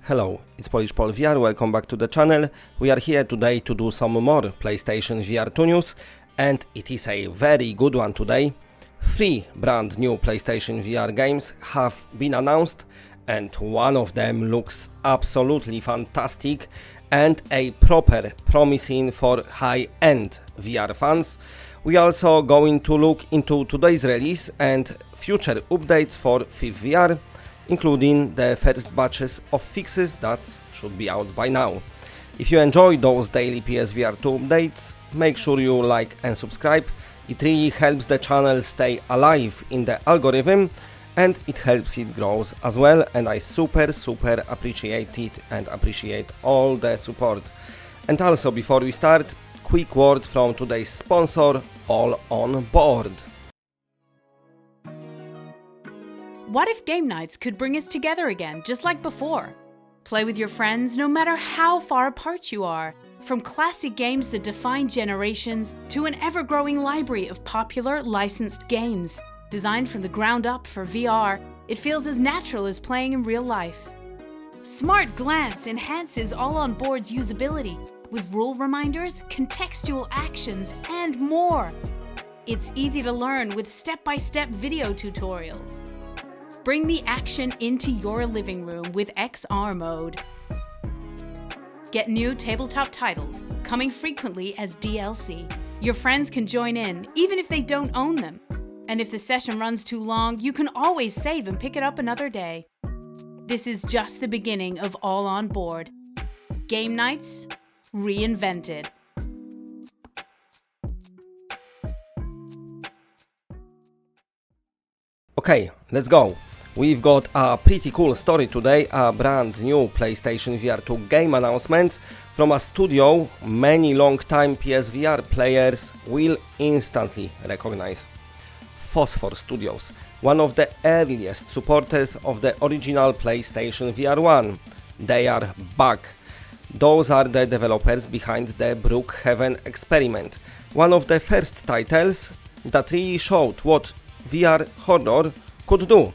Hello, it's Polish Pol VR, welcome back to the channel. We are here today to do some more PlayStation VR2 news, and it is a very good one today. 3 brand new PlayStation VR games have been announced, and one of them looks absolutely fantastic and a proper promising for high-end VR fans. We are also going to look into today's release and future updates for 5th VR, including the first batches of fixes that should be out by now. If you enjoy those daily PSVR2 updates, make sure you like and subscribe. It really helps the channel stay alive in the algorithm and it helps it grow as well, and I super appreciate it and appreciate all the support. And also, before we start, quick word from today's sponsor, All On Board. What if game nights could bring us together again, just like before? Play with your friends no matter how far apart you are. From classic games that define generations to an ever-growing library of popular licensed games. Designed from the ground up for VR, it feels as natural as playing in real life. Smart Glance enhances All On Board's usability with rule reminders, contextual actions, and more. It's easy to learn with step-by-step video tutorials. Bring the action into your living room with XR mode. Get new tabletop titles, coming frequently as DLC. Your friends can join in, even if they don't own them. And if the session runs too long, you can always save and pick it up another day. This is just the beginning of All On Board. Game nights reinvented. Okay, let's go. We've got a pretty cool story today, a brand new PlayStation VR2 game announcement from a studio many long-time PSVR players will instantly recognize. Phosphor Studios, one of the earliest supporters of the original PlayStation VR1. They are back. Those are the developers behind the Brookhaven experiment, one of the first titles that really showed what VR horror could do.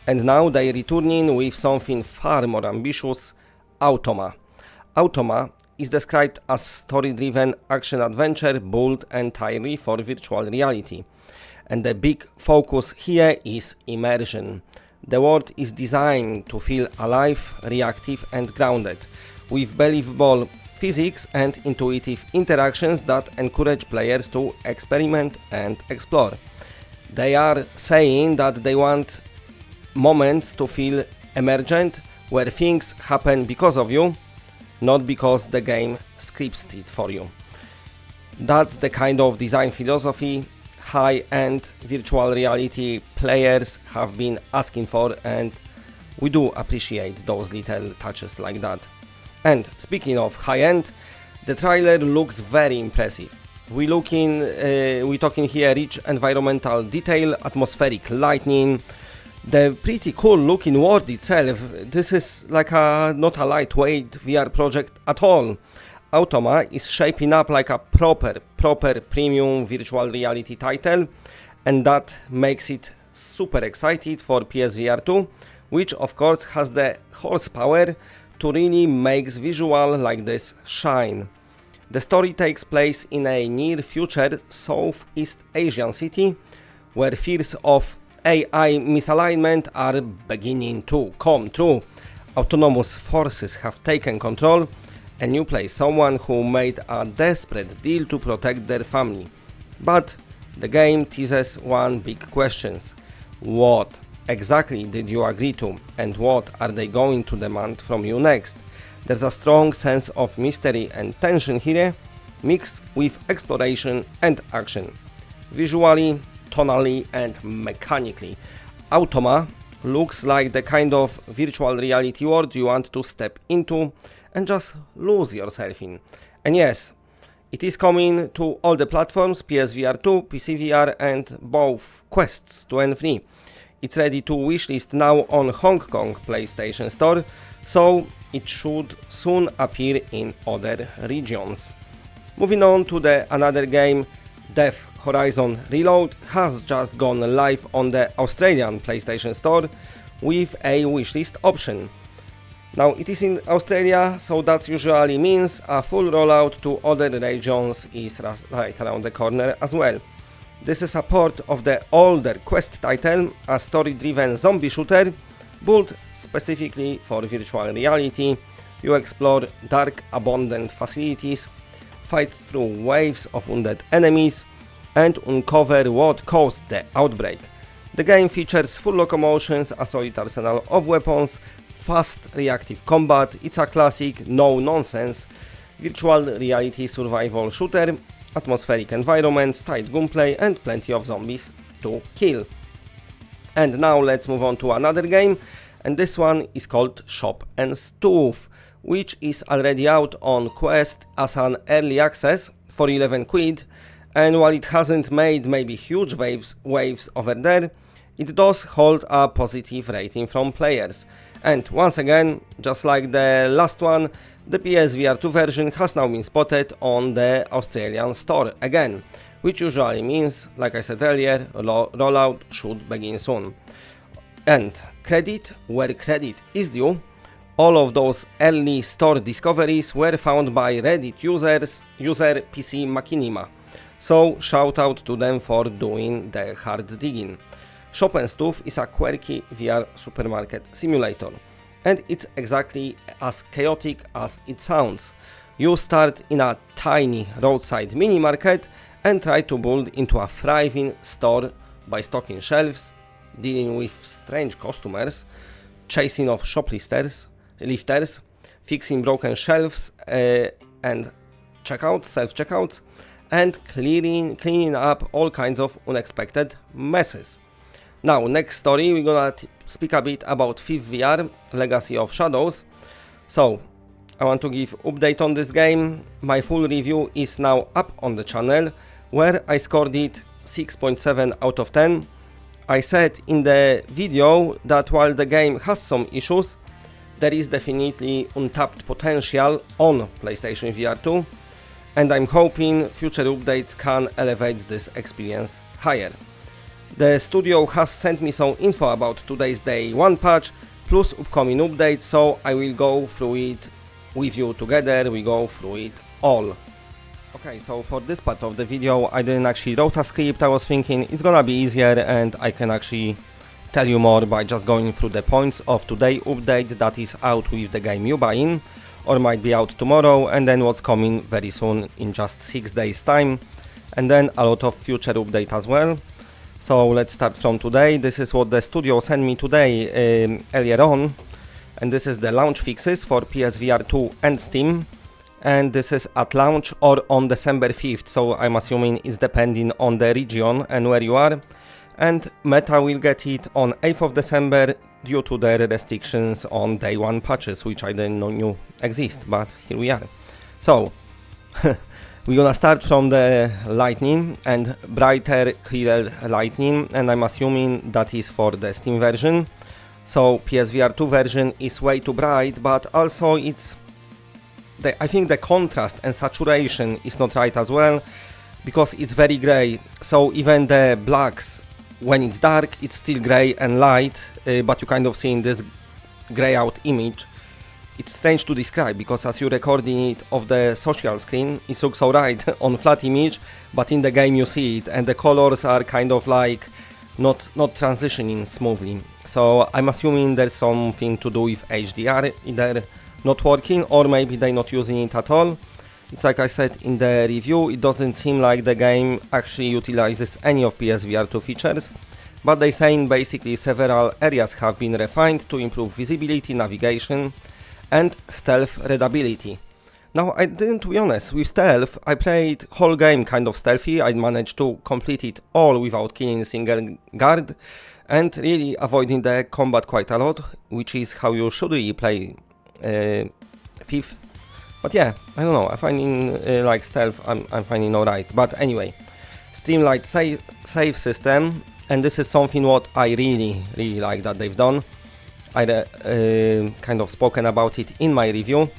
And now they're returning with something far more ambitious, Automa. Automa is described as story-driven action-adventure built entirely for virtual reality. And the big focus here is immersion. The world is designed to feel alive, reactive and grounded, with believable physics and intuitive interactions that encourage players to experiment and explore. They are saying that they want moments to feel emergent, where things happen because of you, not because the game scripts it for you. That's the kind of design philosophy high-end virtual reality players have been asking for, and we do appreciate those little touches like that. And speaking of high-end, the trailer looks very impressive. We're talking here rich environmental detail, atmospheric lighting, the pretty cool looking world itself. This is like not a lightweight VR project at all. Automa is shaping up like a proper premium virtual reality title, and that makes it super excited for PSVR2, which of course has the horsepower to really make visual like this shine. The story takes place in a near future Southeast Asian city where fears of AI misalignment are beginning to come true. Autonomous forces have taken control, and you play someone who made a desperate deal to protect their family. But the game teases one big question. What exactly did you agree to, and what are they going to demand from you next? There's a strong sense of mystery and tension here, mixed with exploration and action. Visually, tonally and mechanically, Automa looks like the kind of virtual reality world you want to step into and just lose yourself in. And yes, it is coming to all the platforms, PSVR2, PCVR and both Quests 2 and 3. It's ready to wishlist now on Hong Kong PlayStation Store, so it should soon appear in other regions. Moving on to another game, Death Horizon Reload has just gone live on the Australian PlayStation Store with a wishlist option. Now it is in Australia, so that usually means a full rollout to other regions is right around the corner as well. This is a port of the older Quest title, a story-driven zombie shooter built specifically for virtual reality. You explore dark, abandoned facilities, fight through waves of wounded enemies, and uncover what caused the outbreak. The game features full locomotions, a solid arsenal of weapons, fast reactive combat. It's a classic no-nonsense virtual reality survival shooter, atmospheric environments, tight gunplay, and plenty of zombies to kill. And now let's move on to another game, and this one is called Shop and Stove, which is already out on Quest as an early access for 11 quid, and while it hasn't made maybe huge waves over there, it does hold a positive rating from players. And once again, just like the last one, the PSVR2 version has now been spotted on the Australian store again, which usually means, like I said earlier, rollout should begin soon. And credit where credit is due, all of those early store discoveries were found by Reddit user PC Machinima, so shout out to them for doing the hard digging. Shop and Stove is a quirky VR supermarket simulator, and it's exactly as chaotic as it sounds. You start in a tiny roadside mini market and try to build into a thriving store by stocking shelves, dealing with strange customers, chasing off shoplifters, fixing broken shelves and self-checkouts, and cleaning up all kinds of unexpected messes. Now, next story, we're gonna speak a bit about PSVR, Legacy of Shadows. So, I want to give update on this game. My full review is now up on the channel, where I scored it 6.7 out of 10. I said in the video that while the game has some issues, there is definitely untapped potential on PlayStation VR2, and I'm hoping future updates can elevate this experience higher. The studio has sent me some info about today's day 1 patch plus upcoming updates, so I will go through it with you together. We go through it all. Okay, so for this part of the video I didn't actually write a script. I was thinking it's gonna be easier and I can actually tell you more by just going through the points of today's update that is out with the game you buy in, or might be out tomorrow, and then what's coming very soon in just 6 days time, and then a lot of future update as well. So let's start from today. This is what the studio sent me today earlier on, and this is the launch fixes for PSVR2 and Steam, and this is at launch or on December 5th, so I'm assuming it's depending on the region and where you are, and Meta will get it on 8th of December due to the restrictions on day 1 patches, which I didn't know exist, but here we are. So we're gonna start from the lightning and brighter, clearer lightning, and I'm assuming that is for the Steam version. So PSVR2 version is way too bright, but also I think the contrast and saturation is not right as well, because it's very grey, so even the blacks, when it's dark, it's still grey and light, but you kind of see in this grey out image. It's strange to describe, because as you're recording it off the social screen, it looks alright on flat image, but in the game you see it, and the colors are kind of like not transitioning smoothly. So I'm assuming there's something to do with HDR, either not working or maybe they're not using it at all. It's like I said in the review, it doesn't seem like the game actually utilizes any of PSVR2 features, but they're saying basically several areas have been refined to improve visibility, navigation, and stealth readability. Now, I didn't, to be honest, with stealth, I played whole game kind of stealthy. I managed to complete it all without killing a single guard, and really avoiding the combat quite a lot, which is how you should really play Thief. But yeah, I don't know, I find like stealth, I'm finding alright. But anyway, streamlined save system, and this is something what I really like that they've done. I kind of spoken about it in my review.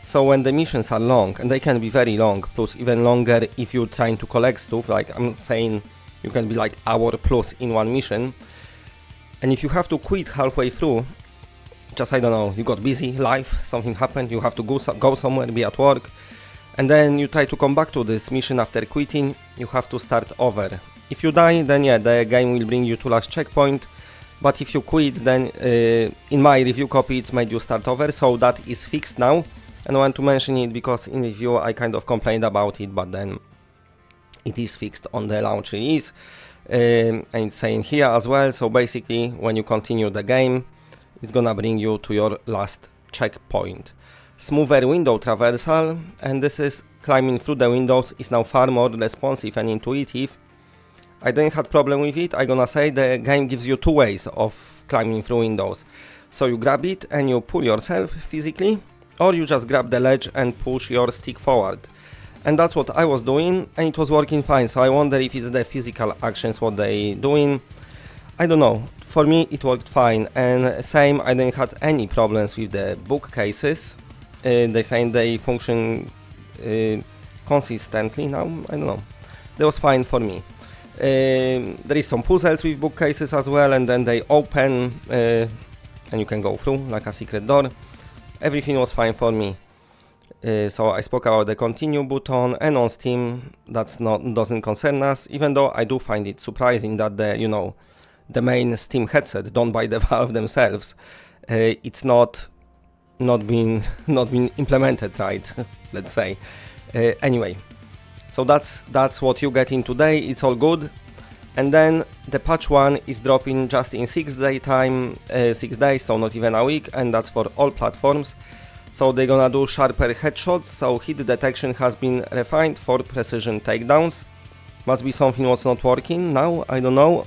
So when the missions are long, and they can be very long, plus even longer if you're trying to collect stuff, like I'm saying, you can be like hour plus in one mission. And if you have to quit halfway through, just, I don't know, you got busy, life, something happened, you have to go somewhere, be at work, and then you try to come back to this mission after quitting, you have to start over. If you die, then yeah, the game will bring you to last checkpoint, but if you quit, then in my review copy it's made you start over, so that is fixed now. And I want to mention it because in review I kind of complained about it, but then it is fixed on the launch release. And it's saying here as well, so basically when you continue the game, it's gonna bring you to your last checkpoint. Smoother window traversal, and this is climbing through the windows is now far more responsive and intuitive. I didn't have problem with it. I'm gonna say the game gives you two ways of climbing through windows. So you grab it and you pull yourself physically, or you just grab the ledge and push your stick forward. And that's what I was doing, and it was working fine. So I wonder if it's the physical actions what they doing. I don't know. For me it worked fine, and same, I didn't have any problems with the bookcases. They saying they function consistently now. I don't know. That was fine for me. There is some puzzles with bookcases as well, and then they open and you can go through like a secret door. Everything was fine for me. So I spoke about the continue button, and on Steam doesn't concern us, even though I do find it surprising that the main Steam headset done by the Valve themselves, it's not been implemented right, let's say. Anyway, so that's what you get in today. It's all good. And then the patch 1 is dropping just in 6 days, so not even a week, and that's for all platforms. So they're gonna do sharper headshots, so hit detection has been refined for precision takedowns. Must be something what's not working now, I don't know.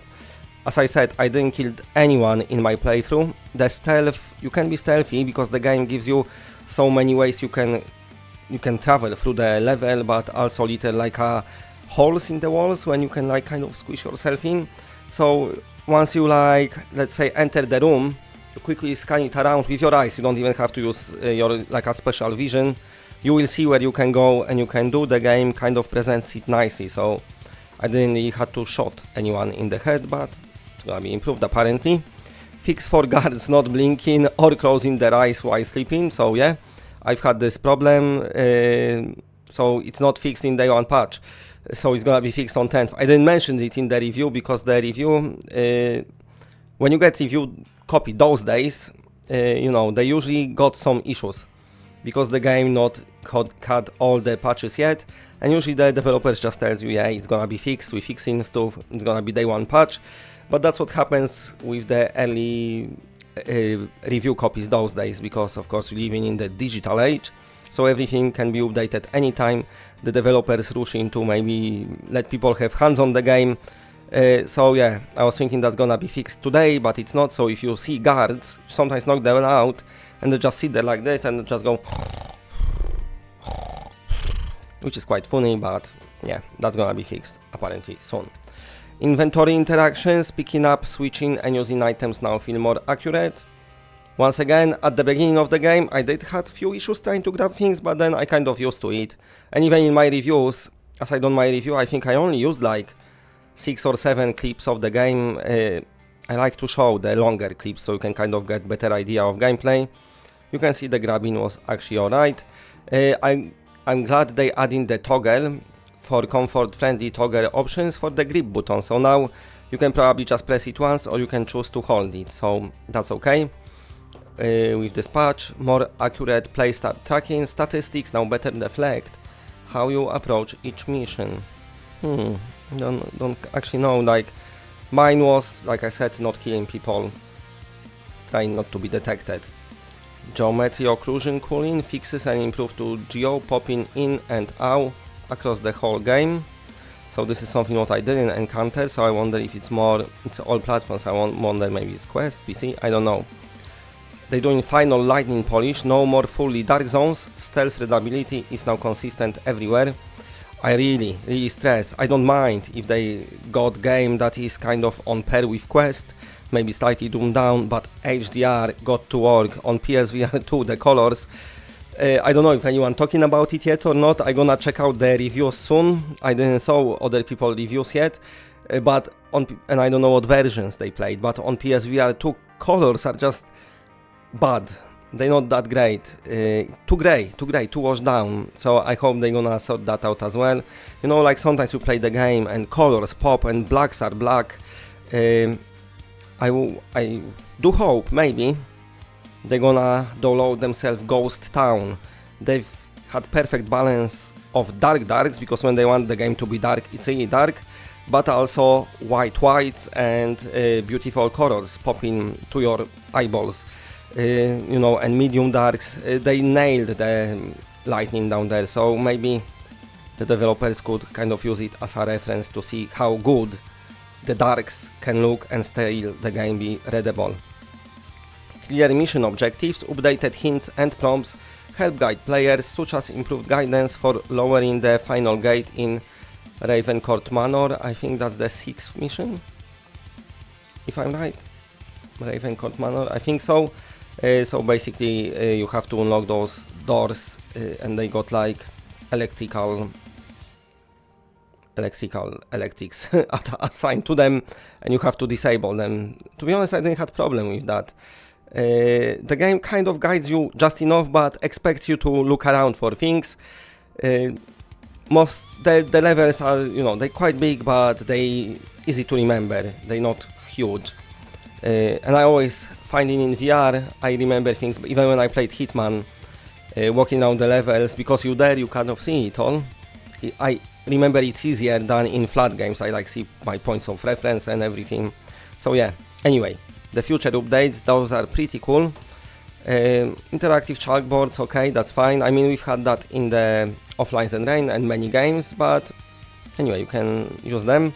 As I said, I didn't kill anyone in my playthrough. The stealth, you can be stealthy because the game gives you so many ways you can travel through the level, but also little like holes in the walls when you can like kind of squish yourself in. So once you like, let's say, enter the room, you quickly scan it around with your eyes. You don't even have to use your like a special vision. You will see where you can go and you can do. The game kind of presents it nicely, so I didn't really have to shot anyone in the head, but it's gonna be improved apparently. Fix for guards not blinking or closing their eyes while sleeping. So yeah, I've had this problem, so it's not fixed in day 1 patch, so it's gonna be fixed on 10th. I didn't mention it in the review because the review, when you get review copy those days, they usually got some issues because the game not had all the patches yet, and usually the developers just tells you, yeah, it's gonna be fixed, we're fixing stuff, it's gonna be day 1 patch. But that's what happens with the early review copies those days, because of course we're living in the digital age, so everything can be updated anytime. The developers rush into maybe let people have hands on the game. So yeah, I was thinking that's gonna be fixed today, but it's not. So if you see guards, sometimes knock them out and they just sit there like this and just go, which is quite funny, but yeah, that's gonna be fixed apparently soon. Inventory interactions, picking up, switching and using items now feel more accurate. Once again, at the beginning of the game, I did have few issues trying to grab things, but then I kind of used to it. And even in my reviews, as I done my review, I think I only used like 6 or 7 clips of the game. I like to show the longer clips so you can kind of get better idea of gameplay. You can see the grabbing was actually alright. I'm glad they adding the toggle for comfort-friendly toggle options for the grip button. So now you can probably just press it once, or you can choose to hold it. So that's okay. With this patch, more accurate play start tracking, statistics now better reflect how you approach each mission. Don't actually know, like mine was, like I said, not killing people, trying not to be detected. Geometry occlusion cooling fixes and improve to geo popping in and out across the whole game. So this is something what I didn't encounter, so I wonder if it's all platforms. I wonder maybe it's Quest, PC, I don't know. They're doing final lightning polish, no more fully dark zones, stealth readability is now consistent everywhere. I really stress, I don't mind if they got game that is kind of on par with Quest, maybe slightly dumbed down, but HDR got to work on PSVR2, the colors. I don't know if anyone talking about it yet or not. I'm gonna check out the reviews soon. I didn't saw other people reviews yet, and I don't know what versions they played, but on PSVR2 colors are just bad. They're not that great. Too gray, too washed down. So I hope they're gonna sort that out as well. You know, like sometimes you play the game and colors pop and blacks are black. I do hope maybe they're gonna download themselves Ghost Town. They've had perfect balance of darks, because when they want the game to be dark, it's really dark, but also whites and beautiful colors popping to your eyeballs. You know, and medium darks, they nailed the lighting down there, so maybe the developers could kind of use it as a reference to see how good the darks can look and still the game be readable. Clear mission objectives, updated hints and prompts help guide players, such as improved guidance for lowering the final gate in Ravencourt Manor. I think that's the 6th mission, if I'm right. Ravencourt Manor, I think so. So basically you have to unlock those doors and they got like electrics assigned to them, and you have to disable them. To be honest, I didn't have problem with that. The game kind of guides you just enough, but expects you to look around for things. The levels are, you know, they're quite big, but they easy to remember. They're not huge. And I always finding in VR, I remember things, even when I played Hitman, walking around the levels, because you kind of see it all. I remember it's easier than in flat games. I like see my points of reference and everything. So yeah, anyway, the future updates, those are pretty cool. Interactive chalkboards, okay, that's fine. I mean, we've had that in the Offlines and Rain and many games, but anyway, you can use them.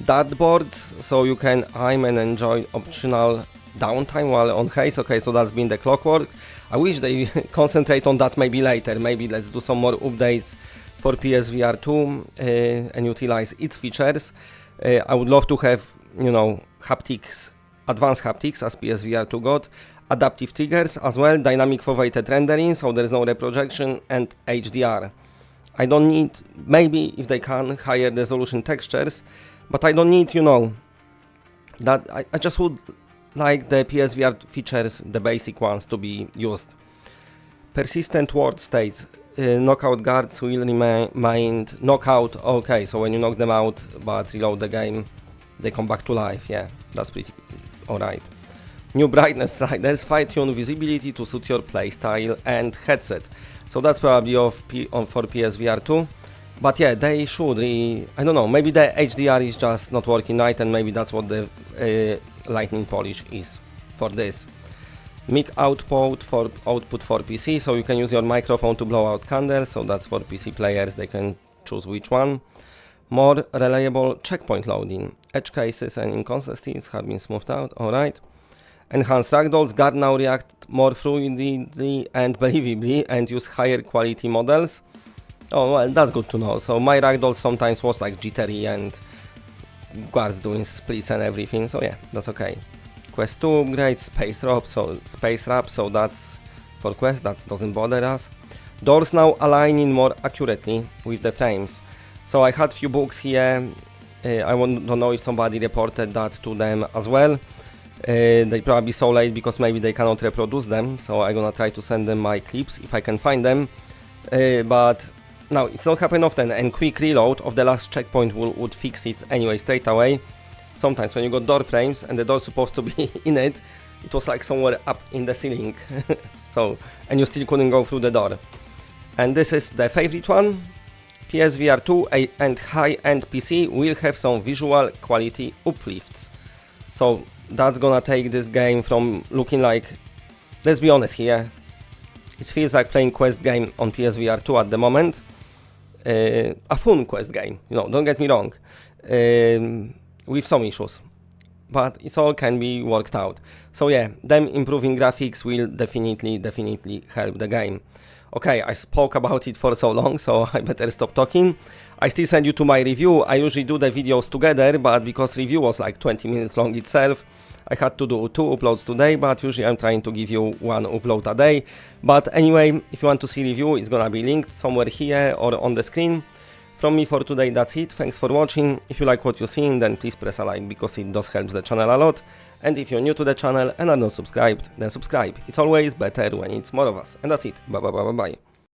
Dartboards, so you can aim and enjoy optional downtime while on haze. Okay, so that's been the clockwork. I wish they concentrate on that maybe later. Maybe let's do some more updates for PSVR2 and utilize its features. I would love to have, you know, haptics, advanced haptics as PSVR2 got, adaptive triggers as well, dynamic foveated rendering, so there's no reprojection, and HDR. I don't need, maybe if they can, higher resolution textures, but I don't need, you know, that I just would like the PSVR features, the basic ones, to be used. Persistent ward states, knockout guards will remain knockout. Okay, so when you knock them out but reload the game, they come back to life. Yeah, that's pretty alright. New brightness sliders, fine-tune visibility to suit your playstyle and headset. So that's probably for PSVR2. But yeah, they should I don't know, maybe the HDR is just not working right, and maybe that's what the lightning polish is for this. Mic output for PC, so you can use your microphone to blow out candles, so that's for PC players, they can choose which one. More reliable checkpoint loading. Edge cases and inconsistencies have been smoothed out, alright. Enhanced ragdolls, guard now react more fluidly and believably and use higher quality models. Oh well, that's good to know. So my ragdolls sometimes was like jittery and guards doing splits and everything, so yeah, that's okay. Quest 2 upgrade, space wrap, so that's for quest, that doesn't bother us. Doors now aligning more accurately with the frames. So I had few books here, I don't know if somebody reported that to them as well. They probably so late because maybe they cannot reproduce them, so I'm gonna try to send them my clips if I can find them. But now it's not happen often, and quick reload of the last checkpoint would fix it anyway straight away. Sometimes when you got door frames and the door's supposed to be in it, it was like somewhere up in the ceiling, so, and you still couldn't go through the door. And this is the favorite one. PSVR2 and high-end PC will have some visual quality uplifts. So that's gonna take this game from looking like, let's be honest here, it feels like playing quest game on PSVR2 at the moment. A fun quest game, you know, don't get me wrong, with some issues, but it's all can be worked out. So yeah, them improving graphics will definitely help the game. Okay, I spoke about it for so long, so I better stop talking. I still send you to my review. I usually do the videos together, but because review was like 20 minutes long itself, I had to do 2 uploads today, but usually I'm trying to give you 1 upload a day. But anyway, if you want to see review, it's gonna be linked somewhere here or on the screen. From me for today, that's it. Thanks for watching. If you like what you're seeing, then please press a like because it does help the channel a lot. And if you're new to the channel and are not subscribed, then subscribe. It's always better when it's more of us. And that's it. Bye bye bye bye bye.